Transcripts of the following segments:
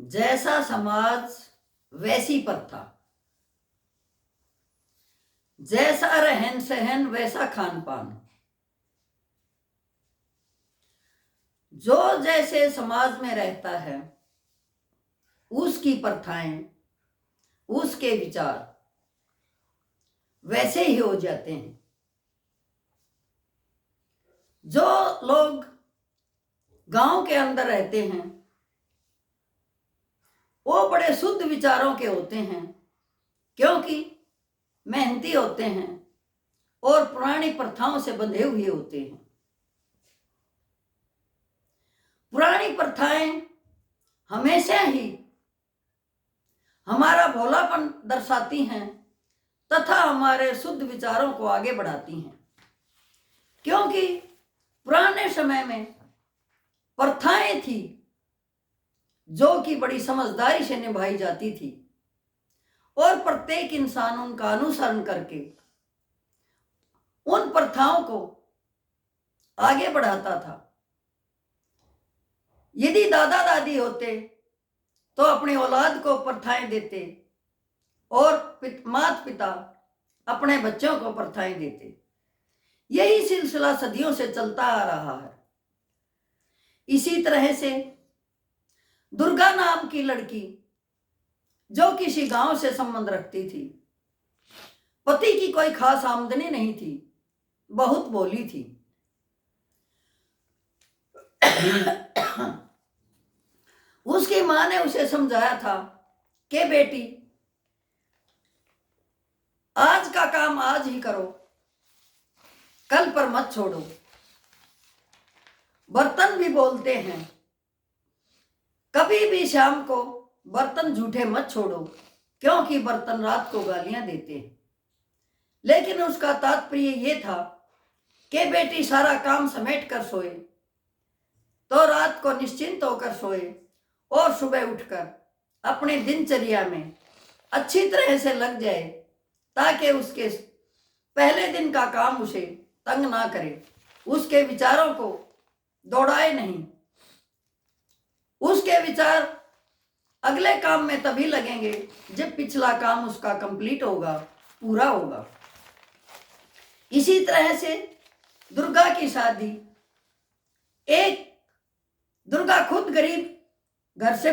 जैसा समाज वैसी प्रथा, जैसा रहन सहन वैसा खान पान। जो जैसे समाज में रहता है उसकी प्रथाएं, उसके विचार वैसे ही हो जाते हैं। जो लोग गांव के अंदर रहते हैं वो बड़े शुद्ध विचारों के होते हैं, क्योंकि मेहनती होते हैं और पुरानी प्रथाओं से बंधे हुए होते हैं। पुरानी प्रथाएं हमेशा ही हमारा भोलापन दर्शाती हैं तथा हमारे शुद्ध विचारों को आगे बढ़ाती हैं, क्योंकि पुराने समय में प्रथाएं थी जो कि बड़ी समझदारी से निभाई जाती थी और प्रत्येक इंसान उनका अनुसरण करके उन प्रथाओं को आगे बढ़ाता था। यदि दादा दादी होते तो अपनी औलाद को प्रथाएं देते और माता पिता अपने बच्चों को प्रथाएं देते। यही सिलसिला सदियों से चलता आ रहा है। इसी तरह से दुर्गा नाम की लड़की जो किसी गांव से संबंध रखती थी, पति की कोई खास आमदनी नहीं थी, बहुत भोली थी। उसकी मां ने उसे समझाया था कि बेटी, आज का काम आज ही करो, कल पर मत छोड़ो। बर्तन भी बोलते हैं, कभी भी शाम को बर्तन झूठे मत छोड़ो, क्योंकि बर्तन रात को गालियां देते हैं। लेकिन उसका तात्पर्य ये था कि बेटी सारा काम समेट कर सोए तो रात को निश्चिंत होकर सोए और सुबह उठकर अपने दिनचर्या में अच्छी तरह से लग जाए, ताकि उसके पहले दिन का काम उसे तंग ना करे, उसके विचारों को दौड़ाए नहीं। उसके विचार अगले काम में तभी लगेंगे जब पिछला काम उसका कंप्लीट होगा, पूरा होगा। इसी तरह से दुर्गा की शादी, एक दुर्गा खुद गरीब घर से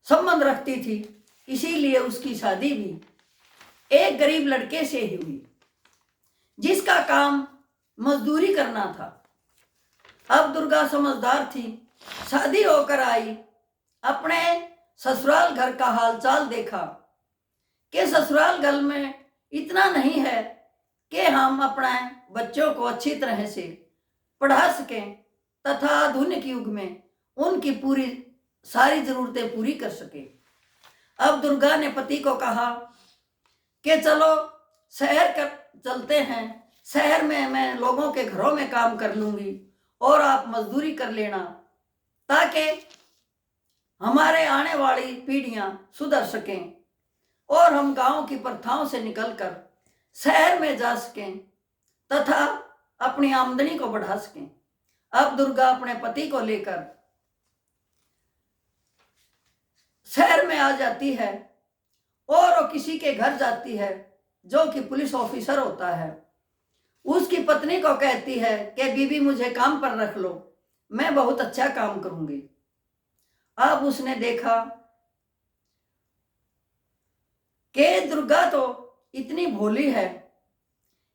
संबंध रखती थी, इसीलिए उसकी शादी भी एक गरीब लड़के से ही हुई जिसका काम मजदूरी करना था। अब दुर्गा समझदार थी, शादी होकर आई, अपने ससुराल घर का हालचाल देखा कि ससुराल घर में इतना नहीं है कि हम अपने बच्चों को अच्छी तरह से पढ़ा सकें तथा आधुनिक युग में उनकी पूरी सारी जरूरतें पूरी कर सके। अब दुर्गा ने पति को कहा कि चलो शहर कर चलते हैं, शहर में मैं लोगों के घरों में काम कर लूंगी और आप मजदूरी कर लेना, ताकि हमारे आने वाली पीढ़ियां सुधर सकें और हम गांव की प्रथाओं से निकलकर शहर में जा सकें तथा अपनी आमदनी को बढ़ा सकें। अब दुर्गा अपने पति को लेकर शहर में आ जाती है और वो किसी के घर जाती है जो कि पुलिस ऑफिसर होता है। उसकी पत्नी को कहती है कि बीबी मुझे काम पर रख लो, मैं बहुत अच्छा काम करूंगी। अब उसने देखा कि दुर्गा तो इतनी भोली है,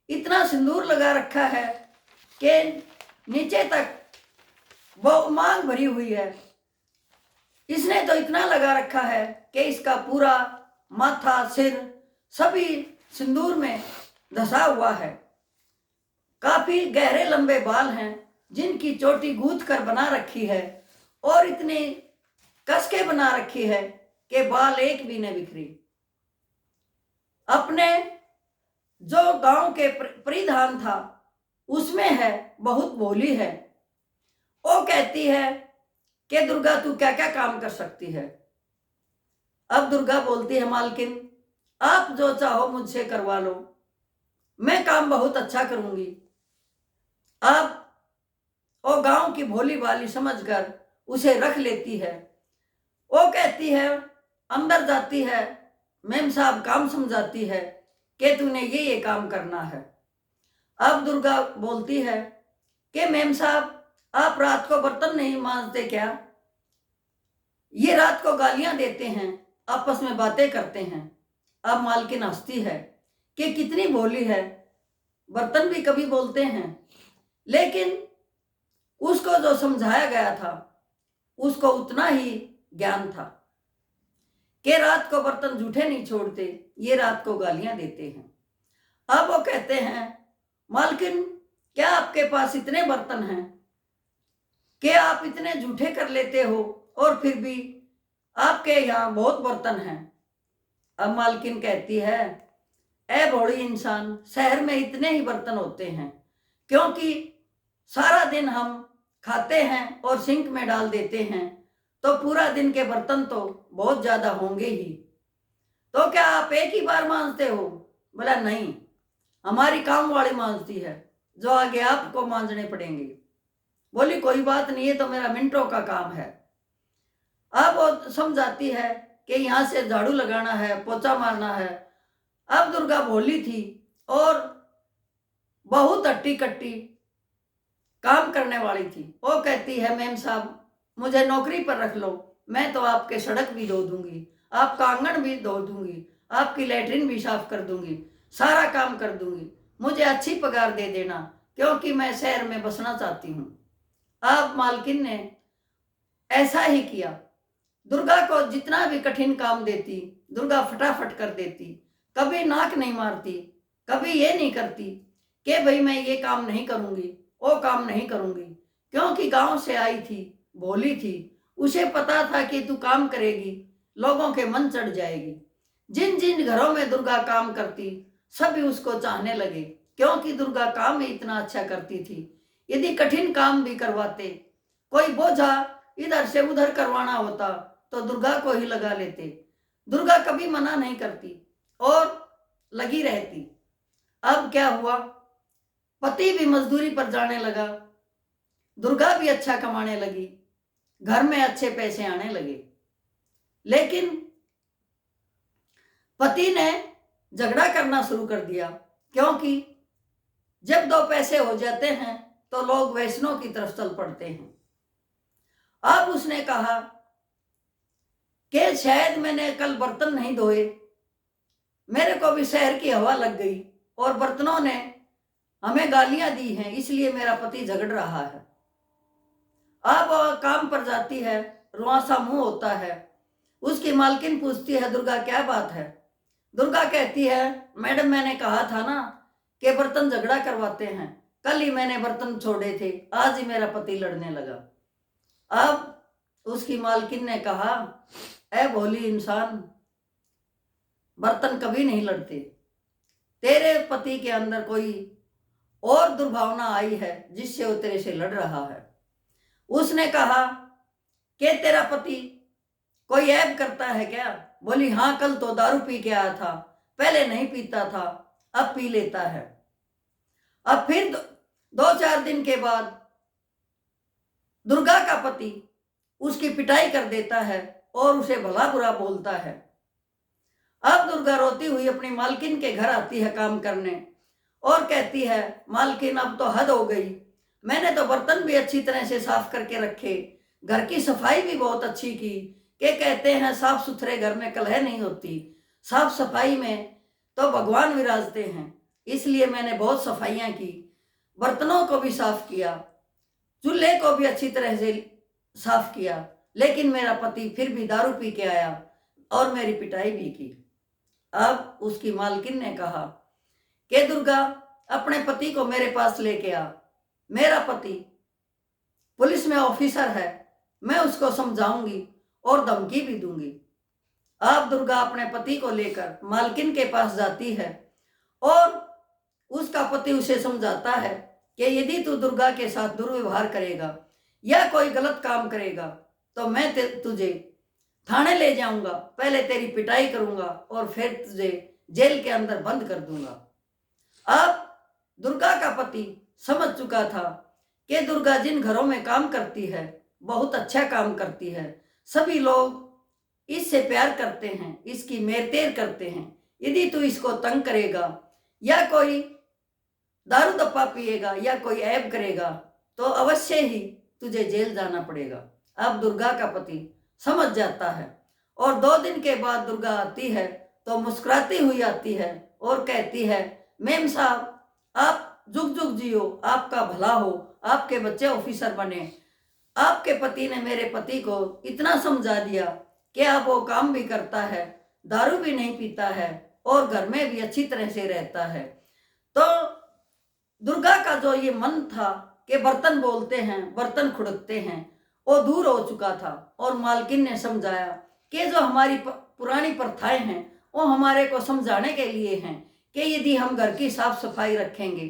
इतना सिंदूर लगा रखा है कि नीचे तक वो मांग भरी हुई है, इसने तो इतना लगा रखा है कि इसका पूरा माथा सिर सभी सिंदूर में धसा हुआ है। काफी गहरे लंबे बाल हैं जिनकी चोटी गूंथ कर बना रखी है और इतनी कस के बना रखी है कि बाल एक भी न बिखरी। अपने जो गांव के परिधान था उसमें है, बहुत भोली है। वो कहती है कि दुर्गा तू क्या क्या काम कर सकती है। अब दुर्गा बोलती है, मालकिन आप जो चाहो मुझसे करवा लो, मैं काम बहुत अच्छा करूंगी। अब वो गांव की भोली भाली समझकर उसे रख लेती है वो कहती है, अंदर जाती है, मेम साहब काम समझाती है कि तूने ये काम करना है। अब दुर्गा बोलती है कि मेम साहब आप रात को बर्तन नहीं मांजते क्या? ये रात को गालियां देते हैं, आपस में बातें करते हैं। अब मालकिन हंसती है कि कितनी भोली है, बर्तन भी कभी बोलते हैं। लेकिन उसको जो समझाया गया था उसको उतना ही ज्ञान था कि रात को बर्तन जूठे नहीं छोड़ते, ये रात को गालियां देते हैं। अब वो कहते हैं, मालकिन क्या आपके पास इतने बर्तन हैं कि आप इतने जूठे कर लेते हो और फिर भी आपके यहाँ बहुत बर्तन हैं? अब मालकिन कहती है, ए भोली इंसान, शहर में इतने ही बर्तन होते हैं क्योंकि सारा दिन हम खाते हैं और सिंक में डाल देते हैं, तो पूरा दिन के बर्तन तो बहुत ज़्यादा होंगे ही। तो क्या आप एक ही बार मांजते हो? बोला नहीं, हमारी काम वाली मांजती है, जो आगे आपको मांजने पड़ेंगे। बोली कोई बात नहीं है, तो मेरा मिनटों का काम है। अब वो समझाती है कि यहाँ से झाड़ू लगाना है, पोछा मारना है। अब दुर्गा भोली थी और बहुत हट्टी कट्टी काम करने वाली थी। वो कहती है, मैम साहब मुझे नौकरी पर रख लो, मैं तो आपके सड़क भी धो दूंगी, आपका आंगन भी धो दूंगी, आपकी लैट्रिन भी साफ कर दूंगी, सारा काम कर दूंगी, मुझे अच्छी पगार दे देना क्योंकि मैं शहर में बसना चाहती हूँ। अब मालकिन ने ऐसा ही किया। दुर्गा को जितना भी कठिन काम देती, दुर्गा फटाफट कर देती, कभी नाक नहीं मारती, कभी ये नहीं करती कि भाई मैं ये काम नहीं करूंगी, वो काम नहीं करूंगी, क्योंकि गांव से आई थी, भोली थी, उसे पता था कि तू काम करेगी लोगों के मन चढ़ जाएगी। जिन जिन घरों में दुर्गा काम करती सभी उसको चाहने लगे क्योंकि दुर्गा काम में इतना अच्छा करती थी। यदि कठिन काम भी करवाते, कोई बोझा इधर से उधर करवाना होता तो दुर्गा को ही लगा लेते। दुर्गा कभी मना नहीं करती और लगी रहती। अब क्या हुआ, पति भी मजदूरी पर जाने लगा, दुर्गा भी अच्छा कमाने लगी, घर में अच्छे पैसे आने लगे। लेकिन पति ने झगड़ा करना शुरू कर दिया क्योंकि जब दो पैसे हो जाते हैं तो लोग वैष्णव की तरफ चल पड़ते हैं। अब उसने कहा कि शायद मैंने कल बर्तन नहीं धोए, मेरे को भी शहर की हवा लग गई और बर्तनों ने हमें गालियां दी हैं, इसलिए मेरा पति झगड़ रहा है। अब काम पर जाती है, रुआसा मुंह होता है। उसकी मालकिन पूछती है, दुर्गा क्या बात है? दुर्गा कहती है, मैडम मैंने कहा था ना कि बर्तन झगड़ा करवाते हैं, कल ही मैंने बर्तन छोड़े थे, आज ही मेरा पति लड़ने लगा। अब उसकी मालकिन ने कहा, ऐ भोली इंसान, बर्तन कभी नहीं लड़ते, तेरे पति के अंदर कोई और दुर्भावना आई है जिससे वो तेरे से लड़ रहा है। उसने कहा कि तेरा पति कोई ऐब करता है क्या? बोली हाँ, कल तो दारू पी के आया था, पहले नहीं पीता था, अब पी लेता है। अब फिर 2-4 दिन के बाद दुर्गा का पति उसकी पिटाई कर देता है और उसे भला बुरा बोलता है। अब दुर्गा रोती हुई अपनी मालकिन के घर आती है काम करने और कहती है, मालकिन अब तो हद हो गई, मैंने तो बर्तन भी अच्छी तरह से साफ करके रखे, घर की सफाई भी बहुत अच्छी की, कि कहते हैं साफ सुथरे घर में कलह नहीं होती, साफ सफाई में तो भगवान विराजते हैं, इसलिए मैंने बहुत सफाइयाँ की, बर्तनों को भी साफ किया, चूल्हे को भी अच्छी तरह से साफ किया, लेकिन मेरा पति फिर भी दारू पी के आया और मेरी पिटाई भी की। अब उसकी मालकिन ने कहा कि दुर्गा अपने पति को मेरे पास लेके आ, मेरा पति पुलिस में ऑफिसर है, मैं उसको समझाऊंगी और धमकी भी दूंगी। अब दुर्गा अपने पति को लेकर मालकिन के पास जाती है और उसका पति उसे समझाता है कि यदि तू दुर्गा के साथ दुर्व्यवहार करेगा या कोई गलत काम करेगा तो मैं तुझे थाने ले जाऊंगा, पहले तेरी पिटाई करूंगा और फिर तुझे जेल के अंदर बंद कर दूंगा। अब दुर्गा का पति समझ चुका था कि दुर्गा जिन घरों में काम करती है बहुत अच्छा काम करती है, सभी लोग इससे प्यार करते हैं, इसकी मेरतेर करते हैं। यदि तू इसको तंग करेगा या कोई दारू दप्पा पिएगा या कोई ऐब करेगा तो अवश्य ही तुझे जेल जाना पड़ेगा। अब दुर्गा का पति समझ जाता है और 2 दिन के बाद दुर्गा आती है तो मुस्कुराती हुई आती है और कहती है, मेम साहब आप जुग जुग जियो, आपका भला हो, आपके बच्चे ऑफिसर बने। आपके पति ने मेरे पति को इतना समझा दिया कि अब वो काम भी करता है, दारू भी नहीं पीता है और घर में भी अच्छी तरह से रहता है। तो दुर्गा का जो ये मन था कि बर्तन बोलते हैं, बर्तन खुड़कते हैं, वो दूर हो चुका था और मालकिन ने समझाया कि जो हमारी पुरानी प्रथाएं हैं वो हमारे को समझाने के लिए हैं कि यदि हम घर की साफ सफाई रखेंगे,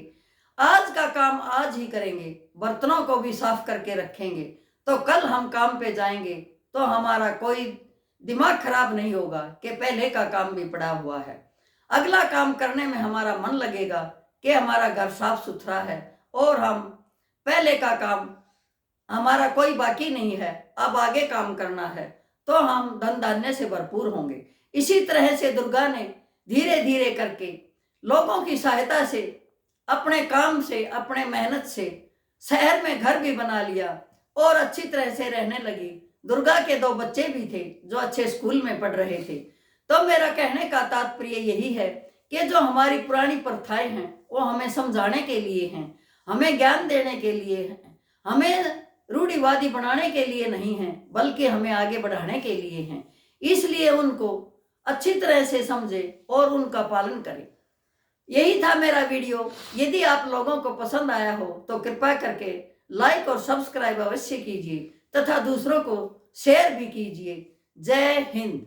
आज का काम आज ही करेंगे, बर्तनों को भी साफ करके रखेंगे, तो कल हम काम पे जाएंगे तो हमारा कोई दिमाग खराब नहीं होगा कि पहले का काम भी पड़ा हुआ है। अगला काम करने में हमारा मन लगेगा कि हमारा घर साफ सुथरा है और हम पहले का काम हमारा कोई बाकी नहीं है, अब आगे काम करना है तो हम धन धान्य से भरपूर होंगे। इसी तरह से दुर्गा ने धीरे धीरे करके लोगों की सहायता से, अपने काम से, अपने मेहनत से शहर में घर भी बना लिया और अच्छी तरह से रहने लगी। दुर्गा के 2 बच्चे भी थे जो अच्छे स्कूल में पढ़ रहे थे। तो मेरा कहने का तात्पर्य यही है कि जो हमारी पुरानी प्रथाएं हैं वो हमें समझाने के लिए हैं, हमें ज्ञान देने के लिए हैं, हमें रूढ़िवादी बनाने के लिए नहीं है, बल्कि हमें आगे बढ़ाने के लिए हैं। इसलिए उनको अच्छी तरह से समझे और उनका पालन करें। यही था मेरा वीडियो। यदि आप लोगों को पसंद आया हो तो कृपया करके लाइक और सब्सक्राइब अवश्य कीजिए तथा दूसरों को शेयर भी कीजिए। जय हिंद।